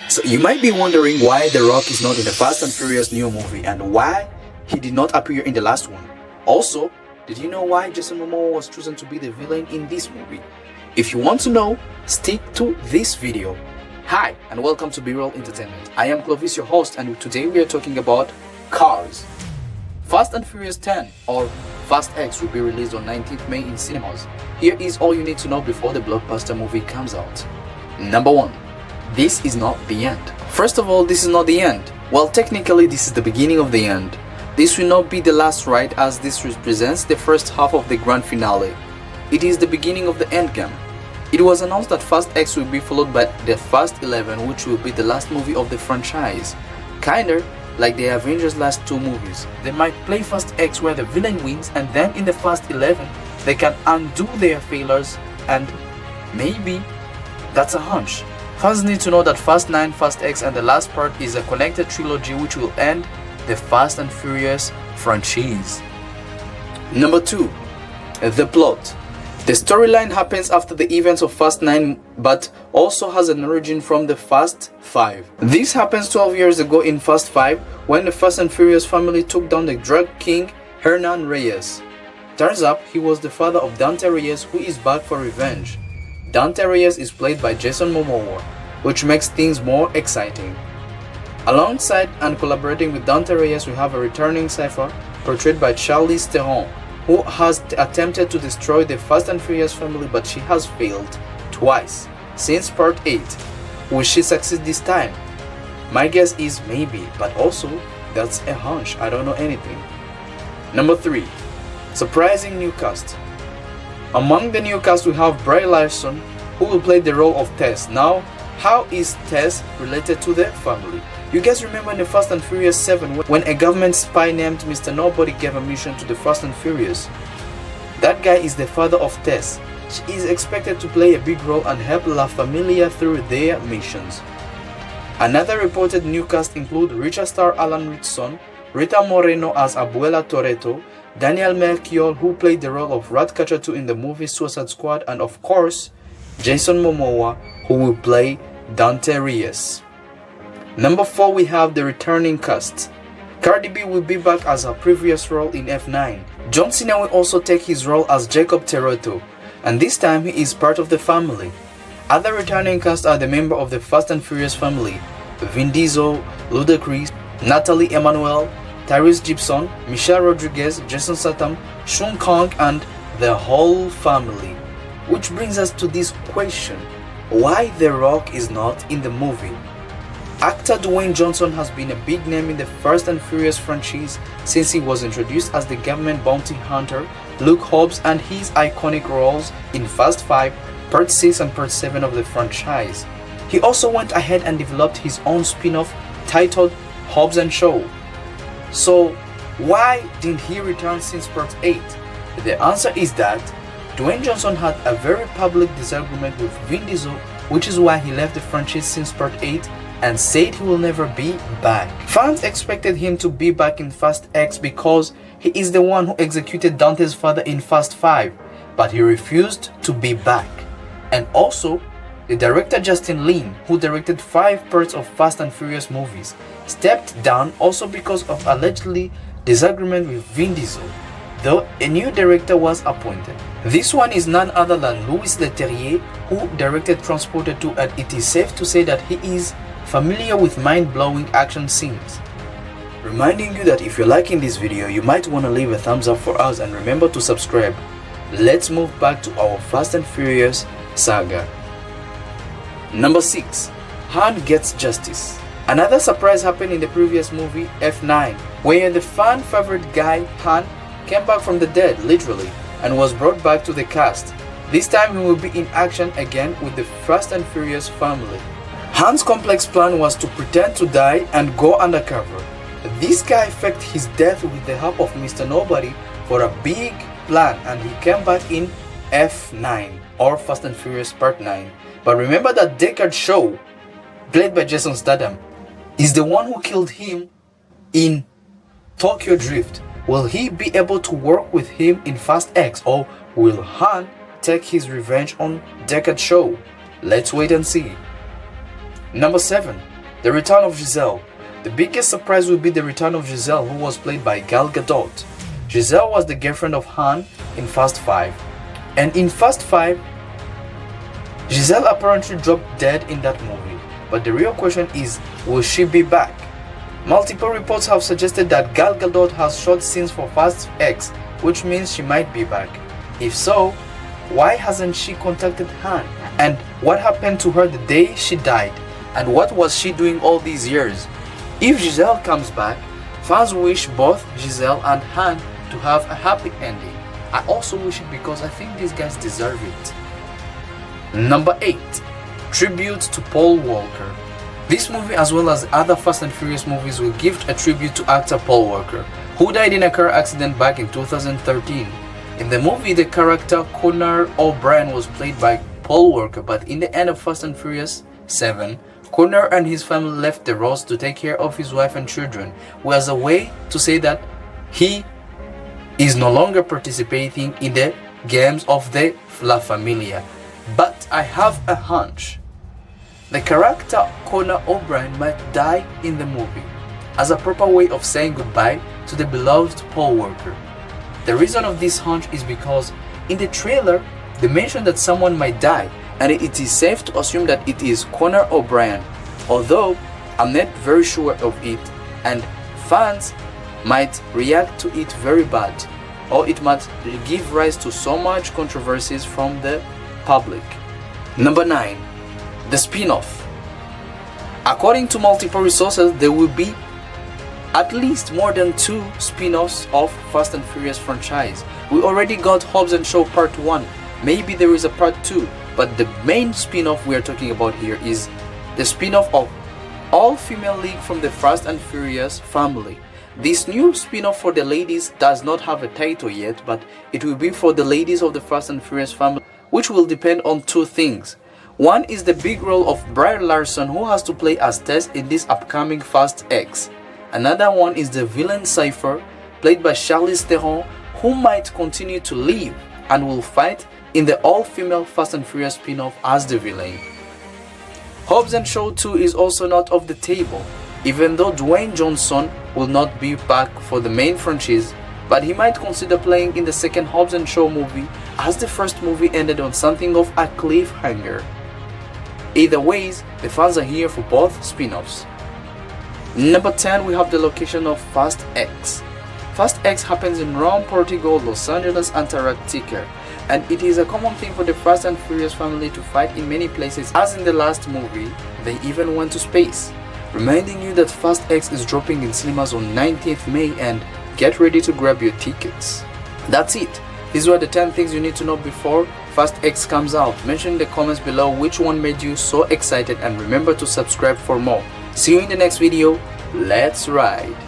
So you might be wondering why The Rock is not in the Fast and Furious new movie and why he did not appear in the last one. Also, did you know why Jason Momoa was chosen to be the villain in this movie? If you want to know, stick to this video. Hi and welcome to B-Roll Entertainment. I am Clovis, your host, and today we are talking about cars. Fast and Furious 10 or Fast X will be released on 19th May in cinemas. Here is all you need to know before the blockbuster movie comes out. Number 1. This is not the end. First of all, this is not the end. Well, technically this is the beginning of the end. This will not be the last ride as this represents the first half of the grand finale. It is the beginning of the endgame. It was announced that Fast X will be followed by the Fast 11, which will be the last movie of the franchise. Kinda like the Avengers' last two movies. They might play Fast X where the villain wins, and then in the Fast 11 they can undo their failures, and maybe that's a hunch. Fans need to know that Fast 9, Fast X and the last part is a connected trilogy which will end the Fast and Furious franchise. Number 2. The plot. The storyline happens after the events of Fast 9 but also has an origin from the Fast 5. This happens 12 years ago in Fast 5 when the Fast and Furious family took down the drug king Hernan Reyes. Turns out he was the father of Dante Reyes, who is back for revenge. Dante Reyes is played by Jason Momoa, which makes things more exciting. Alongside and collaborating with Dante Reyes, we have a returning Cypher portrayed by Charlize Theron, who has attempted to destroy the Fast and Furious family, but she has failed twice since part 8. Will she succeed this time? My guess is maybe, but also that's a hunch. I don't know anything. Number 3. Surprising new cast. Among the new cast we have Brie Larson, who will play the role of Tess. Now, how is Tess related to the family? You guys remember in the Fast and Furious 7 when a government spy named Mr. Nobody gave a mission to the Fast and Furious? That guy is the father of Tess. She is expected to play a big role and help La Familia through their missions. Another reported new cast include Richard star Alan Ritchson, Rita Moreno as Abuela Toretto, Daniel Melchior, who played the role of Ratcatcher 2 in the movie Suicide Squad, and of course, Jason Momoa, who will play Dante Reyes. Number 4, we have the returning cast. Cardi B will be back as her previous role in F9. John Cena will also take his role as Jacob Toretto, and this time he is part of the family. Other returning cast are the members of the Fast and Furious family: Vin Diesel, Ludacris, Natalie Emmanuel, Tyrese Gibson, Michelle Rodriguez, Jason Statham, Sean Kang, and the whole family. Which brings us to this question: why The Rock is not in the movie? Actor Dwayne Johnson has been a big name in the Fast and Furious franchise since he was introduced as the government bounty hunter Luke Hobbs, and his iconic roles in Fast 5, Part 6 and Part 7 of the franchise. He also went ahead and developed his own spin-off titled Hobbs and Shaw. So why didn't he return since Part 8? The answer is that Dwayne Johnson had a very public disagreement with Vin Diesel, which is why he left the franchise since Part 8 and said he will never be back. Fans expected him to be back in Fast X because he is the one who executed Dante's father in Fast 5, but he refused to be back. And also, the director Justin Lin, who directed 5 parts of Fast and Furious movies, stepped down also because of allegedly disagreement with Vin Diesel, though a new director was appointed. This one is none other than Louis Leterrier, who directed Transporter 2, and it is safe to say that he is familiar with mind-blowing action scenes. Reminding you that if you're liking this video, you might want to leave a thumbs up for us and remember to subscribe. Let's move back to our Fast and Furious saga. Number 6. Han gets justice. Another surprise happened in the previous movie F9, where the fan favorite guy Han came back from the dead, literally, and was brought back to the cast. This time he will be in action again with the Fast and Furious family. Han's complex plan was to pretend to die and go undercover. This guy faked his death with the help of Mr. Nobody for a big plan, and he came back in F9 or Fast and Furious Part 9. But remember that Deckard Shaw, played by Jason Statham, is the one who killed him in Tokyo Drift. Will he be able to work with him in Fast X, or will Han take his revenge on Deckard Shaw? Let's wait and see. Number 7. The Return of Giselle. The biggest surprise will be the return of Giselle, who was played by Gal Gadot. Giselle was the girlfriend of Han in Fast 5. And in Fast 5, Giselle apparently dropped dead in that movie. But the real question is, will she be back? Multiple reports have suggested that Gal Gadot has shot scenes for Fast X, which means she might be back. If so, why hasn't she contacted Han? And what happened to her the day she died? And what was she doing all these years? If Giselle comes back, fans wish both Giselle and Han to have a happy ending. I also wish it because I think these guys deserve it. Number 8. Tribute to Paul Walker. This movie, as well as other Fast and Furious movies, will give a tribute to actor Paul Walker, who died in a car accident back in 2013. In the movie, the character Connor O'Brien was played by Paul Walker, but in the end of Fast and Furious 7, Connor and his family left the roads to take care of his wife and children, as a way to say that he is no longer participating in the games of the La Familia. But I have a hunch. The character Connor O'Brien might die in the movie, as a proper way of saying goodbye to the beloved Paul Walker. The reason of this hunch is because in the trailer, they mentioned that someone might die, and it is safe to assume that it is Connor O'Brien, although I'm not very sure of it, and fans might react to it very bad, or it might give rise to so much controversies from the public. Number 9. The spin-off. According to multiple resources, there will be at least more than 2 spin-offs of Fast and Furious franchise. We already got Hobbs and Shaw Part 1. Maybe there is a Part 2, but the main spin-off we are talking about here is the spin-off of all-female league from the Fast and Furious family. This new spin-off for the ladies does not have a title yet, but it will be for the ladies of the Fast and Furious family, which will depend on 2 things. One is the big role of Brie Larson, who has to play as Tess in this upcoming Fast X. Another one is the villain Cypher, played by Charlize Theron, who might continue to live and will fight in the all-female Fast and Furious spin-off as the villain. Hobbs and Shaw 2 is also not off the table, even though Dwayne Johnson will not be back for the main franchise, but he might consider playing in the second Hobbs and Shaw movie, as the first movie ended on something of a cliffhanger. Either ways, the fans are here for both spin-offs. Number 10, we have the location of Fast X. Fast X happens in Rome, Portugal, Los Angeles, Antarctica, and it is a common thing for the Fast and Furious family to fight in many places, as in the last movie, they even went to space. Reminding you that Fast X is dropping in cinemas on 19th May, and get ready to grab your tickets. That's it. These were the 10 things you need to know before Fast X comes out. Mention in the comments below which one made you so excited, and remember to subscribe for more. See you in the next video. Let's ride!